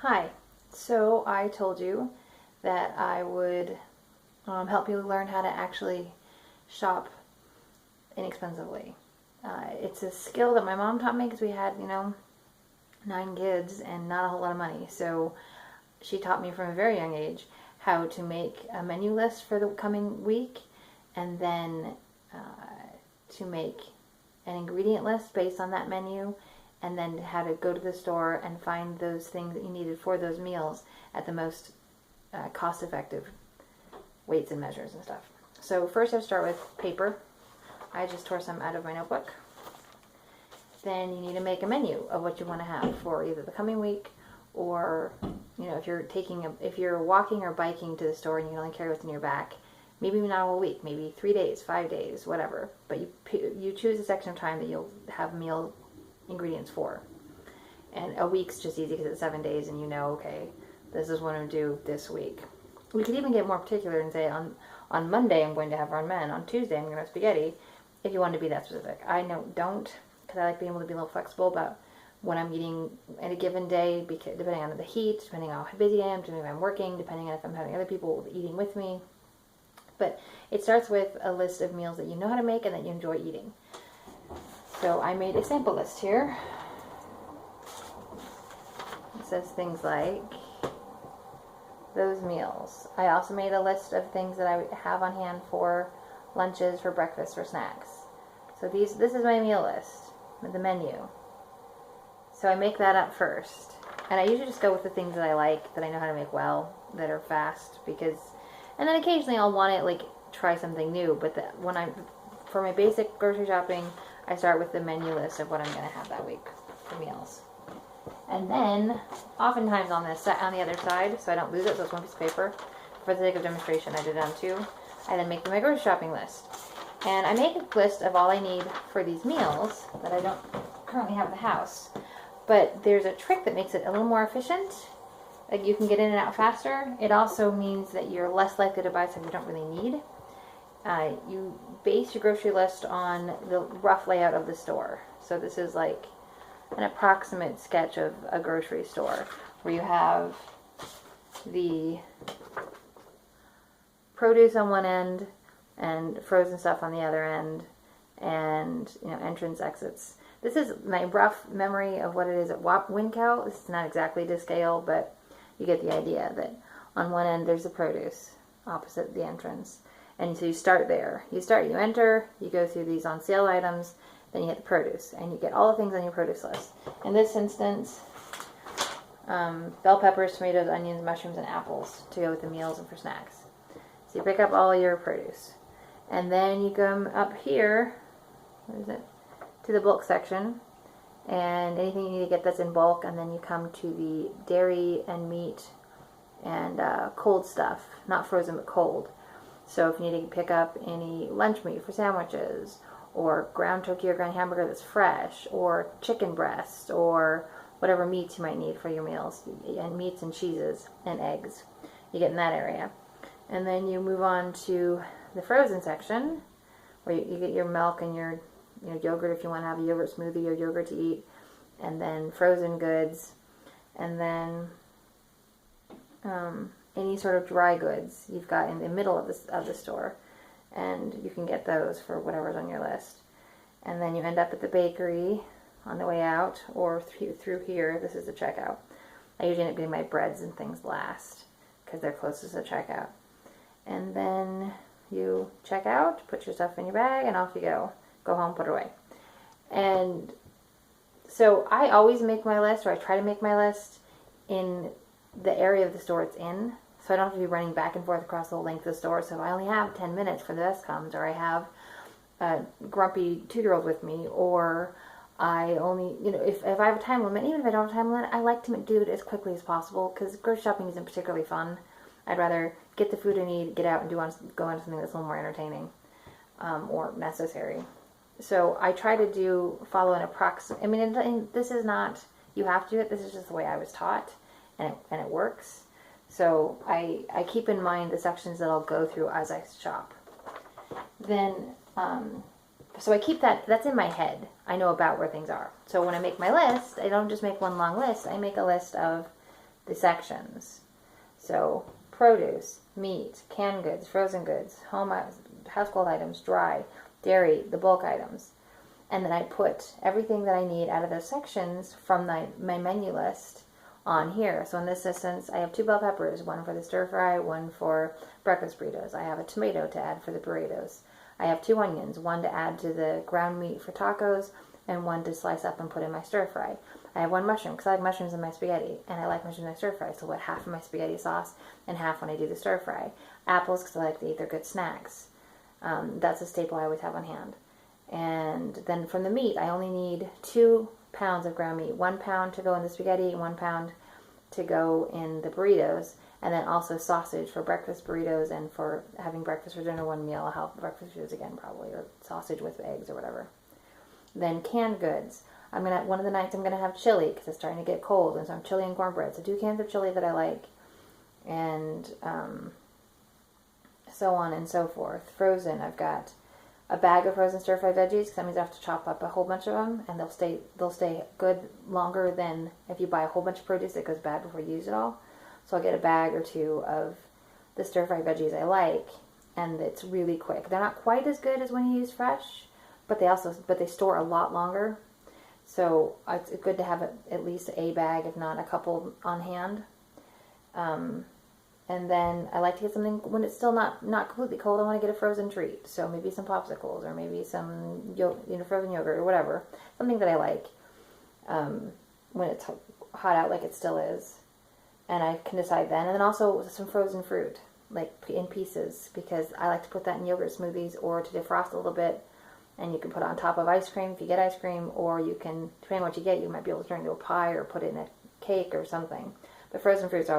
Hi. So I told you that I would help you learn how to actually shop inexpensively. It's a skill that my mom taught me because we had, 9 kids and not a whole lot of money. So she taught me from a very young age how to make a menu list for the coming week and then to make an ingredient list based on that menu and then how to go to the store and find those things that you needed for those meals at the most cost effective weights and measures and stuff. So first I start with paper. I just tore some out of my notebook. Then you need to make a menu of what you want to have for either the coming week or if you're walking or biking to the store and you can only carry what's in your back, maybe not a whole week, maybe 3 days, 5 days, whatever. But you choose a section of time that you'll have meal ingredients for. And a week's just easy because it's 7 days and okay, this is what I'm going to do this week. We could even get more particular and say on Monday I'm going to have ramen, on Tuesday I'm going to have spaghetti, if you want to be that specific. I don't, because I like being able to be a little flexible about when I'm eating at a given day, because depending on the heat, depending on how busy I am, depending on if I'm working, depending on if I'm having other people eating with me. But it starts with a list of meals that you know how to make and that you enjoy eating. So I made a sample list here. It says things like those meals. I also made a list of things that I have on hand for lunches, for breakfast, for snacks. So this is my meal list, the menu. So I make that up first. And I usually just go with the things that I like, that I know how to make well, that are fast, and then occasionally I'll want to try something new, but for my basic grocery shopping, I start with the menu list of what I'm going to have that week for meals. And then, oftentimes on the other side, so I don't lose it, so it's one piece of paper, for the sake of demonstration, I did it on 2. I then make my grocery shopping list. And I make a list of all I need for these meals that I don't currently have in the house. But there's a trick that makes it a little more efficient. You can get in and out faster. It also means that you're less likely to buy stuff you don't really need. You base your grocery list on the rough layout of the store. So this is like an approximate sketch of a grocery store where you have the produce on one end and frozen stuff on the other end, and entrance exits. This is my rough memory of what it is at Wincow. This is not exactly to scale, but you get the idea that on one end there's the produce opposite the entrance. And so you start there. You enter, you go through these on sale items, then you hit the produce, and you get all the things on your produce list. In this instance, bell peppers, tomatoes, onions, mushrooms, and apples to go with the meals and for snacks. So you pick up all your produce. And then you come up here, to the bulk section, and anything you need to get that's in bulk, and then you come to the dairy and meat and cold stuff, not frozen but cold. So if you need to pick up any lunch meat for sandwiches, or ground turkey or ground hamburger that's fresh, or chicken breast, or whatever meats you might need for your meals, and meats and cheeses and eggs, you get in that area. And then you move on to the frozen section, where you get your milk and your yogurt if you want to have a yogurt smoothie or yogurt to eat, and then frozen goods, and then any sort of dry goods you've got in the middle of the store, and you can get those for whatever's on your list. And then you end up at the bakery on the way out, or through here. This is the checkout. I usually end up getting my breads and things last because they're closest to the checkout. And then you check out, put your stuff in your bag, and off you go. Go home, put it away. And so I always make my list, or I try to make my list in the area of the store it's in. So I don't have to be running back and forth across the whole length of the store. So if I only have 10 minutes for the best comes, or I have a grumpy 2-year-old with me, or I only, if I have a time limit, even if I don't have a time limit, I like to do it as quickly as possible because grocery shopping isn't particularly fun. I'd rather get the food I need, get out and go on to something that's a little more entertaining or necessary. So I try to follow an approximate, and this is not, you have to do it, this is just the way I was taught, and it works. So I keep in mind the sections that I'll go through as I shop. Then, so I keep that's in my head. I know about where things are. So when I make my list, I don't just make one long list. I make a list of the sections. So produce, meat, canned goods, frozen goods, household items, dry, dairy, the bulk items. And then I put everything that I need out of those sections from my menu list on here. So in this instance, I have 2 bell peppers, one for the stir fry, one for breakfast burritos. I have a tomato to add for the burritos. I have 2 onions, one to add to the ground meat for tacos, and one to slice up and put in my stir fry. I have 1 mushroom because I like mushrooms in my spaghetti, and I like mushrooms in my stir fry, so I put half in my spaghetti sauce and half when I do the stir fry. Apples because I like to eat, they're good snacks. That's a staple I always have on hand. And then from the meat, I only need 2 pounds of ground meat. 1 pound to go in the spaghetti, 1 pound to go in the burritos, and then also sausage for breakfast burritos and for having breakfast for dinner one meal. I'll have breakfast burritos again probably, or sausage with eggs or whatever. Then canned goods. One of the nights I'm gonna have chili because it's starting to get cold, and so I'm chili and cornbread. So 2 cans of chili that I like, and so on and so forth. Frozen, I've got a bag of frozen stir-fry veggies because that means I have to chop up a whole bunch of them, and they'll stay good longer than if you buy a whole bunch of produce that goes bad before you use it all. So I'll get a bag or 2 of the stir-fry veggies I like, and it's really quick. They're not quite as good as when you use fresh, but they store a lot longer. So it's good to have at least a bag, if not a couple, on hand. And then I like to get something when it's still not completely cold. I want to get a frozen treat. So maybe some popsicles or maybe some frozen yogurt or whatever. Something that I like when it's hot out like it still is. And I can decide then. And then also some frozen fruit, like in pieces, because I like to put that in yogurt smoothies or to defrost a little bit. And you can put it on top of ice cream if you get ice cream, or you can, depending on what you get, you might be able to turn it into a pie or put it in a cake or something. But frozen fruits are